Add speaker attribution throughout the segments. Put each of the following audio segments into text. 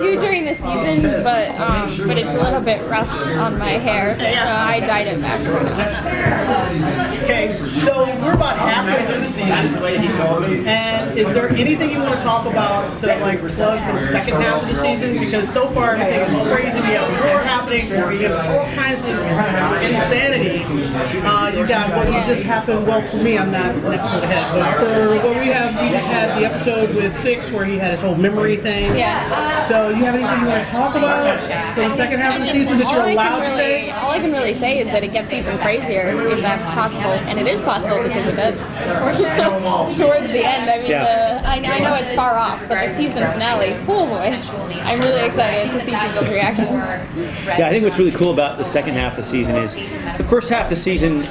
Speaker 1: do during the season, but it's a little bit rough on my hair, so I dyed it back.
Speaker 2: Okay, so we're about halfway through the season, and is there anything you want to talk about to like plug the second half of the season? Because so far everything is crazy. We have war happening, we have all kinds of insanity. You got what just happened. Well, for me, I'm not looking ahead, but for what we just had the episode with Six where he had his whole memory thing.
Speaker 1: Yeah.
Speaker 2: So you have anything you want to talk about for the second half of the season that you're allowed to say?
Speaker 1: All I can really say is that it gets even crazier if that's possible, and it is possible because it does. Towards the end, I mean, I know it's far off, but the season finale, oh boy, I'm really excited to see people's reactions.
Speaker 3: Yeah, I think what's really cool about the second half of the season is the first half of the season,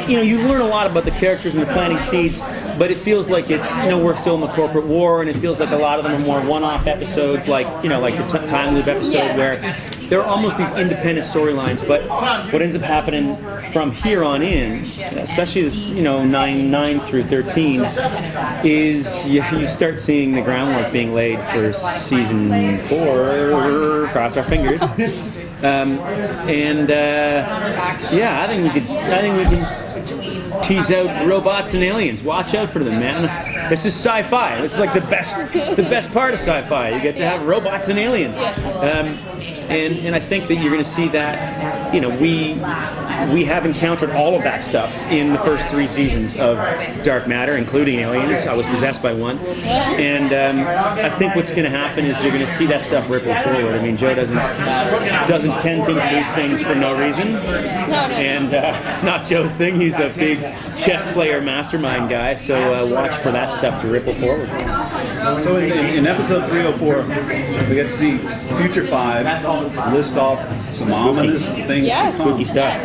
Speaker 3: you learn a lot about the characters and they're planting seeds, but it feels like it's, we're still in the corporate war, and it feels like a lot of them are more one-off episodes, like the time loop episode where there are almost these independent storylines. But what ends up happening from here on in, especially this, 9 through 13, is you start seeing the groundwork being laid for season 4. Cross our fingers. I think we can tease out robots and aliens. Watch out for them, man. This is sci-fi. It's like the best part of sci-fi. You get to have robots and aliens. And I think that you're going to see that. We have encountered all of that stuff in the first 3 seasons of Dark Matter, including aliens. I was possessed by one, and I think what's going to happen is you're going to see that stuff ripple forward. I mean, Joe doesn't tend to introduce things for no reason, and it's not Joe's thing. He's a big chess player, mastermind guy. So watch for that stuff to ripple forward.
Speaker 4: So in episode 304, we get to see Future 5 list off some ominous things.
Speaker 1: Yes.
Speaker 3: Spooky stuff.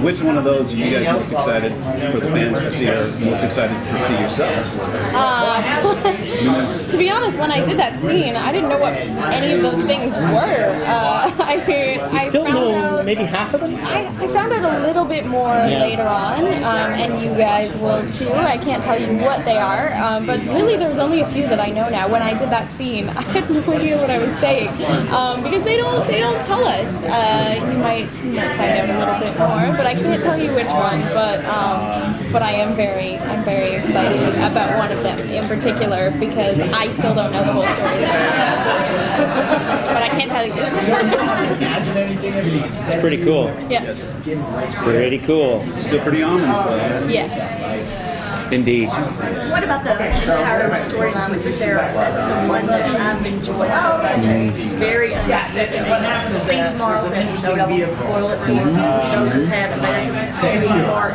Speaker 4: Which one of those are you guys most excited for the fans to see, or most excited to see yourselves?
Speaker 1: To be honest, when I did that scene, I didn't know what any of those things were. I
Speaker 3: Still
Speaker 1: found
Speaker 3: know
Speaker 1: out,
Speaker 3: maybe half of them?
Speaker 1: I found out a little bit more later on, and you guys will too. I can't tell you what they are, but really there's only a few that I know now. When I did that scene, I had no idea what I was saying, because they don't tell us. You might find out a little bit more, but I can't tell you which one. But I'm very excited about one of them in particular because I still don't know the whole story. But I can't tell you.
Speaker 3: It's pretty cool.
Speaker 1: Yeah.
Speaker 3: It's pretty cool.
Speaker 4: Still pretty ominous.
Speaker 1: Yeah.
Speaker 3: Indeed.
Speaker 5: What about the entire storyline with Sarah? That's the one that I've enjoyed so much. Very unexpected. See tomorrow's episode. I won't spoil it for those who haven't. Very dark.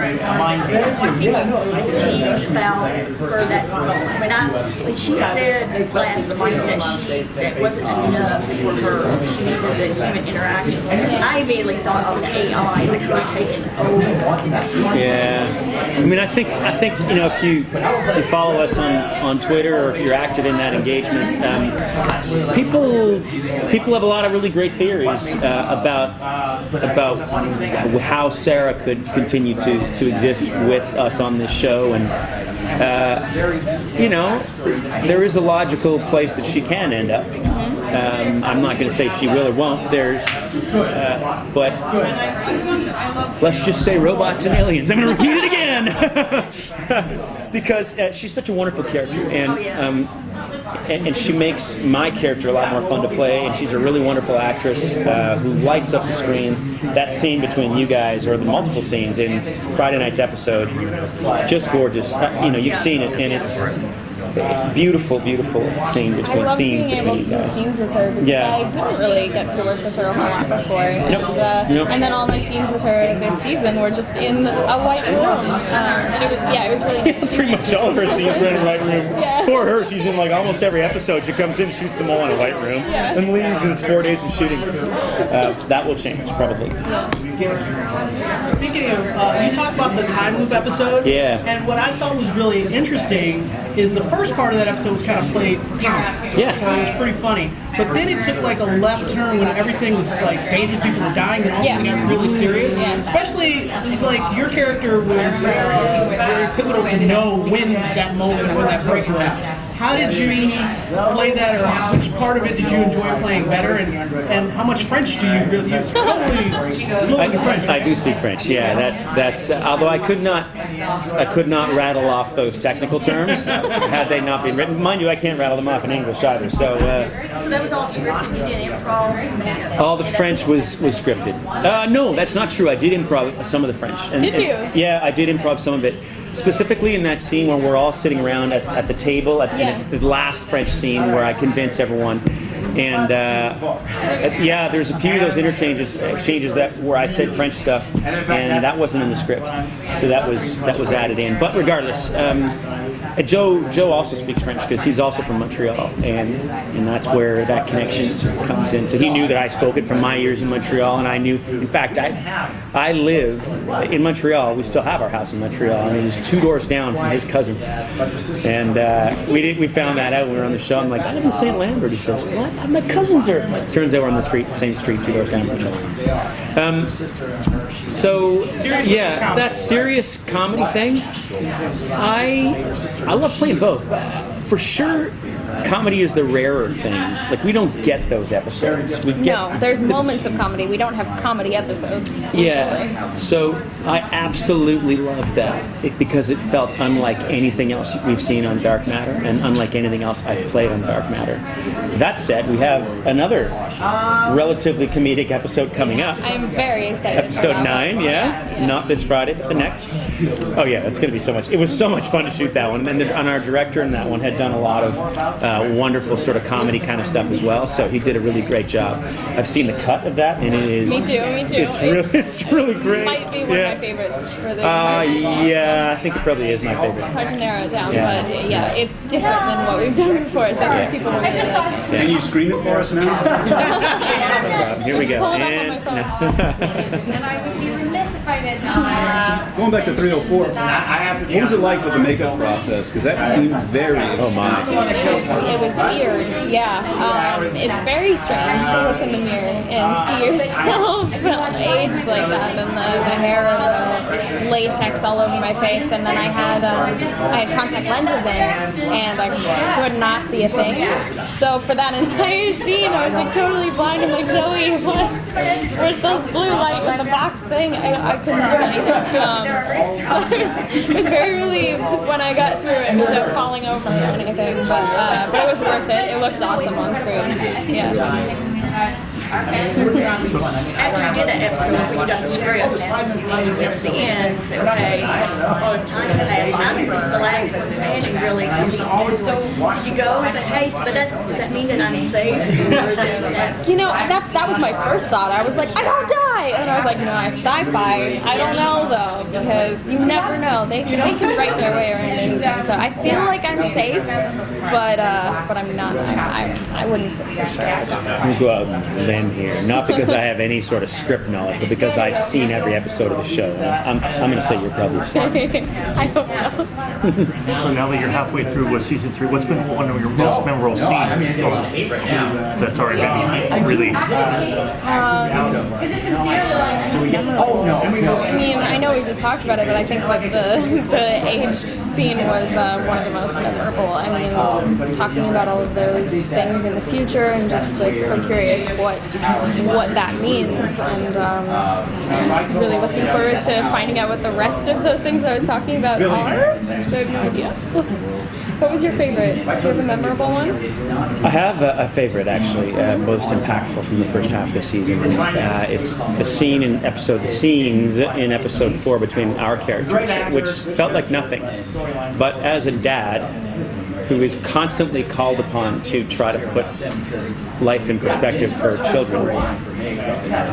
Speaker 5: Teased about her that's going. When she said last week that wasn't enough for her, she needed the human interaction. I immediately thought of the AI that could have taken over.
Speaker 3: Yeah. I mean, I think if you follow us on Twitter or if you're active in that engagement, people have a lot of really great theories about how Sarah could continue to exist with us on this show, and there is a logical place that she can end up. I'm not going to say she will or won't. But let's just say robots and aliens. I'm going to repeat it again because she's such a wonderful character, and she makes my character a lot more fun to play. And she's a really wonderful actress who lights up the screen. That scene between you guys, or the multiple scenes in Friday night's episode, just gorgeous. You've seen it, and it's beautiful scene between scenes between you guys.
Speaker 1: Scenes with her because I didn't really get to work with her a whole lot before, and then all my scenes with her this season were just in a white room. It was really nice.
Speaker 3: Pretty much all of her scenes were in a white room. Yeah. Poor her, she's in like almost every episode. She comes in, shoots them all in a white room, and leaves, and it's 4 days of shooting. That will change probably.
Speaker 2: Speaking of, you talked about the time loop episode.
Speaker 3: Yeah.
Speaker 2: And what I thought was really interesting is the first part of that episode was kind of played for comedy.
Speaker 3: Yeah.
Speaker 2: So it was pretty funny. But then it took like a left turn when everything was like dangerous, people were dying, and all of a sudden it got really serious.
Speaker 1: Yeah.
Speaker 2: Especially, it was like your character was very pivotal to know when that moment, when that break was. how did you play that, or which part of it did you enjoy playing better, and how much French do you really totally fluent in French?
Speaker 3: I do speak French. Yeah, that's. Although I could not rattle off those technical terms had they not been written. Mind you, I can't rattle them off in English either. So
Speaker 5: that was all scripted. You did improv.
Speaker 3: all the French was scripted. No, that's not true. I did improv some of the French.
Speaker 1: Did you?
Speaker 3: Yeah, I did improv some of it. Specifically in that scene where we're all sitting around at the table, and it's the last French scene where I convince everyone. And yeah, there's a few of those exchanges that where I said French stuff, and that wasn't in the script, so that was added in. But regardless, Joe also speaks French because he's also from Montreal, and that's where that connection comes in. So he knew that I spoke it from my years in Montreal, and I knew. In fact, I live in Montreal. We still have our house in Montreal, and it was 2 doors down from his cousins. And we found that out when we were on the show. I'm like, I live in St. Lambert. He says, what? My cousins are. Turns out we're on the same street, 2 doors down from each other. So yeah, that serious comedy thing. I love playing both. For sure, comedy is the rarer thing. Like, we don't get those episodes.
Speaker 1: There's moments of comedy. We don't have comedy episodes.
Speaker 3: Yeah, so I absolutely loved that because it felt unlike anything else we've seen on Dark Matter and unlike anything else I've played on Dark Matter. That said, we have another relatively comedic episode coming up.
Speaker 1: I'm very excited.
Speaker 3: Episode 9, yeah. Not this Friday, but the next. Oh yeah, it's going to be so much. It was so much fun to shoot that one. And our director in that one had done a lot of wonderful sort of comedy kind of stuff as well. So he did a really great job. I've seen the cut of that, and it is.
Speaker 1: Me too.
Speaker 3: It's really great.
Speaker 1: Might be one of my favorites for the.
Speaker 3: Yeah, I think it probably is my favorite.
Speaker 1: It's hard to narrow it down, but yeah, it's different than what we've done before. So I think people will really like it.
Speaker 4: Can you scream it for us now?
Speaker 3: Here we go.
Speaker 1: Pull it up
Speaker 3: And
Speaker 1: on my phone.
Speaker 6: And I would be remiss if I did not.
Speaker 4: Going back to 304, what was it like with the makeup process? Because that seemed very.
Speaker 3: Oh my.
Speaker 1: It was weird, yeah. It's very strange to look in the mirror and see yourself aged like that, and the hair and the latex all over my face, and then I had contact lenses in, and I could not see a thing. So for that entire scene, I was like totally blind. I'm like, Zoe, where's the blue light with the box thing? I couldn't see anything. So I was very relieved when I got through it without falling over or anything. But it was worth it. It looked awesome on screen. Yeah.
Speaker 5: After you did that episode where you got the script and you get to the end, say, okay, all this time has passed, I'm the last understanding really. So did you go and say, hey, so does that mean that I'm safe? Or is it,
Speaker 1: you know, that was my first thought. I was like, I don't die! And I was like, no, it's sci-fi. I don't know though, because you never know. They can write their way around anything. So I feel like I'm safe, but I'm not. I wouldn't say for sure.
Speaker 3: I'm go out and land here, not because I have any sort of script knowledge, but because I've seen every episode of the show. I'm going to say you're probably safe.
Speaker 1: I hope so.
Speaker 7: So now that you're halfway through with season 3, what's been one of your most memorable scenes that's already been released?
Speaker 1: I mean, I know we just talked about it, but I think like the aged scene was one of the most memorable. I mean, talking about all of those things in the future and just like so curious what that means, and I'm really looking forward to finding out what the rest of those things I was talking about are. So I have no idea. What was your favorite? Do you have a memorable one?
Speaker 3: I have a favorite, actually, most impactful from the first half of the season. It's the scenes in episode 4 between our characters, which felt like nothing. But as a dad who is constantly called upon to try to put life in perspective for children,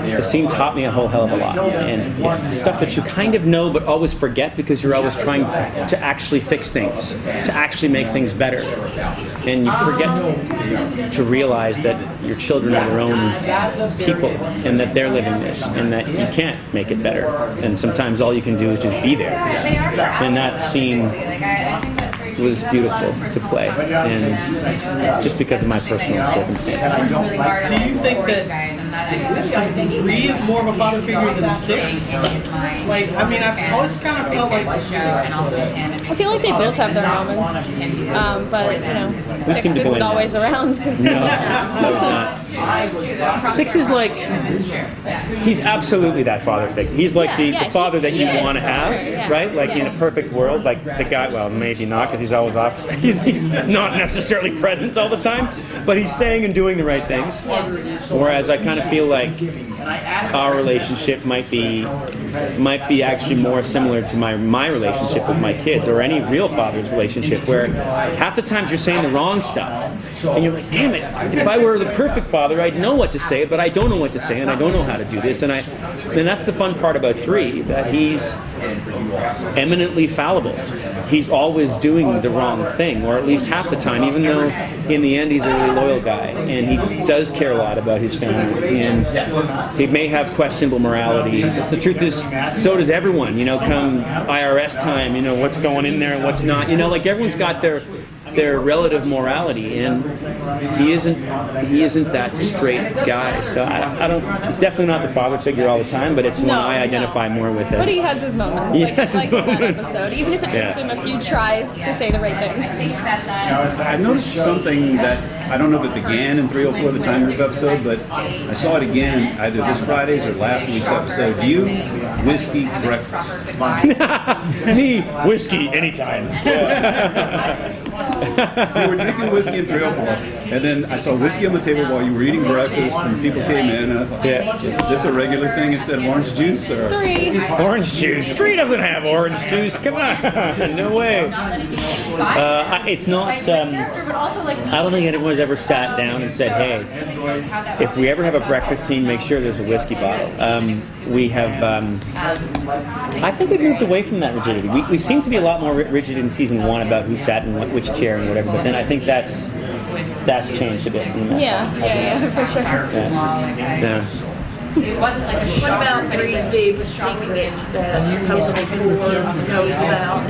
Speaker 3: the scene taught me a whole hell of a lot. And it's the stuff that you kind of know but always forget because you're always trying to actually fix things, to actually make things better. And you forget to realize that your children are their own people and that they're living this and that you can't make it better. And sometimes all you can do is just be there. And that scene was beautiful to play, and just because of my personal circumstance.
Speaker 2: Do you think that 3 is more of a father figure than 6. Like, I mean, I've always kind of felt like
Speaker 1: I feel like they both have their moments, but you know,
Speaker 3: We
Speaker 1: 6
Speaker 3: seem to
Speaker 1: isn't
Speaker 3: blend
Speaker 1: always around.
Speaker 3: No, he's not. 6 is like, he's absolutely that father figure. He's like the father that you want to have, right? Like in a perfect world, like the guy, well, maybe not because he's always off. He's not necessarily present all the time, but he's saying and doing the right things. Whereas I kind of feel like our relationship might be actually more similar to my relationship with my kids, or any real father's relationship, where half the times you're saying the wrong stuff and you're like, damn it, if I were the perfect father I'd know what to say, but I don't know what to say and I don't know how to do this. And that's the fun part about 3, that he's eminently fallible. He's always doing the wrong thing, or at least half the time, even though in the end he's a really loyal guy and he does care a lot about his family, and he may have questionable morality. The truth is, so does everyone, you know, come IRS time, you know, what's going in there and what's not, you know, like everyone's got their relative morality, and he isn't that straight guy. So I don't. He's definitely not the father figure all the time, but it's one I identify more with.
Speaker 1: But he has his moments.
Speaker 3: He has his moments.
Speaker 1: That episode, even if it takes him a few tries to say the right thing.
Speaker 4: I noticed something that I don't know if it began in 304, the time loop episode, but I saw it again either this Friday's or last week's episode. Do you whiskey breakfast?
Speaker 3: Me, whiskey anytime.
Speaker 4: You were drinking whiskey in 304, and then I saw whiskey on the table while you were eating breakfast, and people came in, and I thought, is this a regular thing instead of orange juice? Or?
Speaker 1: 3.
Speaker 3: Orange juice. 3 doesn't have orange juice. Come on, no way. It's not. I don't think anyone's ever sat down and said, "Hey, if we ever have a breakfast scene, make sure there's a whiskey bottle." We have. I think we've moved away from that rigidity. We seem to be a lot more rigid in season 1 about who sat in which chair and whatever. But then I think that's changed a bit.
Speaker 1: Yeah, for sure.
Speaker 3: Yeah.
Speaker 5: What about 3's big secret that supposedly 4 knows about?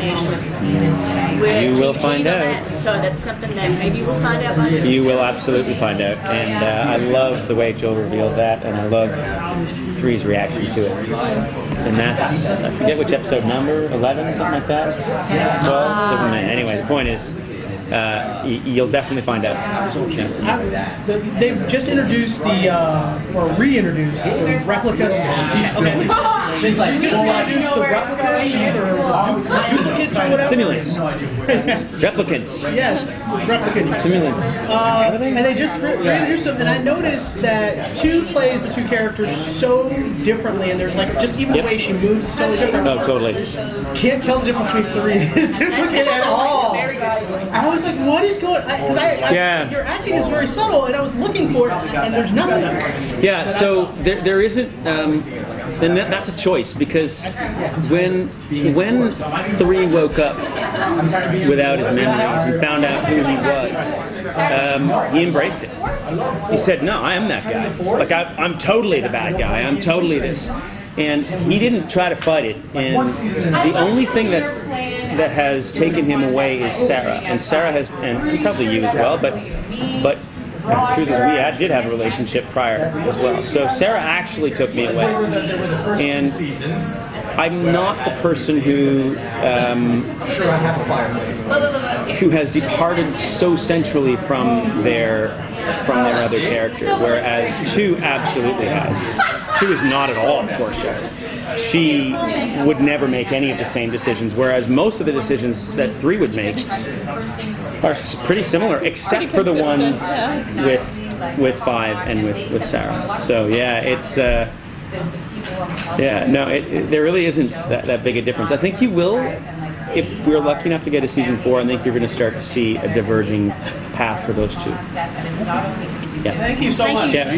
Speaker 3: You will find out.
Speaker 5: So that's something that maybe we'll find out by this.
Speaker 3: You will absolutely find out. And I love the way Joel revealed that, and I love 3's reaction to it. And that's, I forget which episode number, 11, something like that? 12? Doesn't matter. Anyway, the point is, you'll definitely find out. Yeah.
Speaker 2: they've just introduced or reintroduced the replica. They just introduced the replicas or the duplicates or whatever.
Speaker 3: Simulants. Replicants.
Speaker 2: Yes, replicants.
Speaker 3: Simulants.
Speaker 2: And they just reintroduced them, and I noticed that 2 plays the 2 characters so differently, and there's like just even the way she moves is totally different.
Speaker 3: Oh, totally.
Speaker 2: Can't tell the difference between 3 and duplicate at all. I was like, what is going on? Because your acting is very subtle, and I was looking for it, and there's nothing.
Speaker 3: Yeah, so there isn't, and that's a choice, because when 3 woke up without his memories and found out who he was, he embraced it. He said, no, I am that guy. Like, I'm totally the bad guy. I'm totally this. And he didn't try to fight it. And the only thing that has taken him away is Sarah. And Sarah has, and probably you as well, but the truth is we did have a relationship prior as well. So Sarah actually took me away. And I'm not the person who has departed so centrally from their other character, whereas 2 absolutely has. 2 is not at all Portia. She would never make any of the same decisions, whereas most of the decisions that 3 would make are pretty similar, except for the ones with 5 and with Sarah. So yeah, it's there really isn't that big a difference. I think you will, if we're lucky enough to get to season 4. I think you're going to start to see a diverging path for those 2. Yeah.
Speaker 2: Thank you so much.
Speaker 3: Yeah.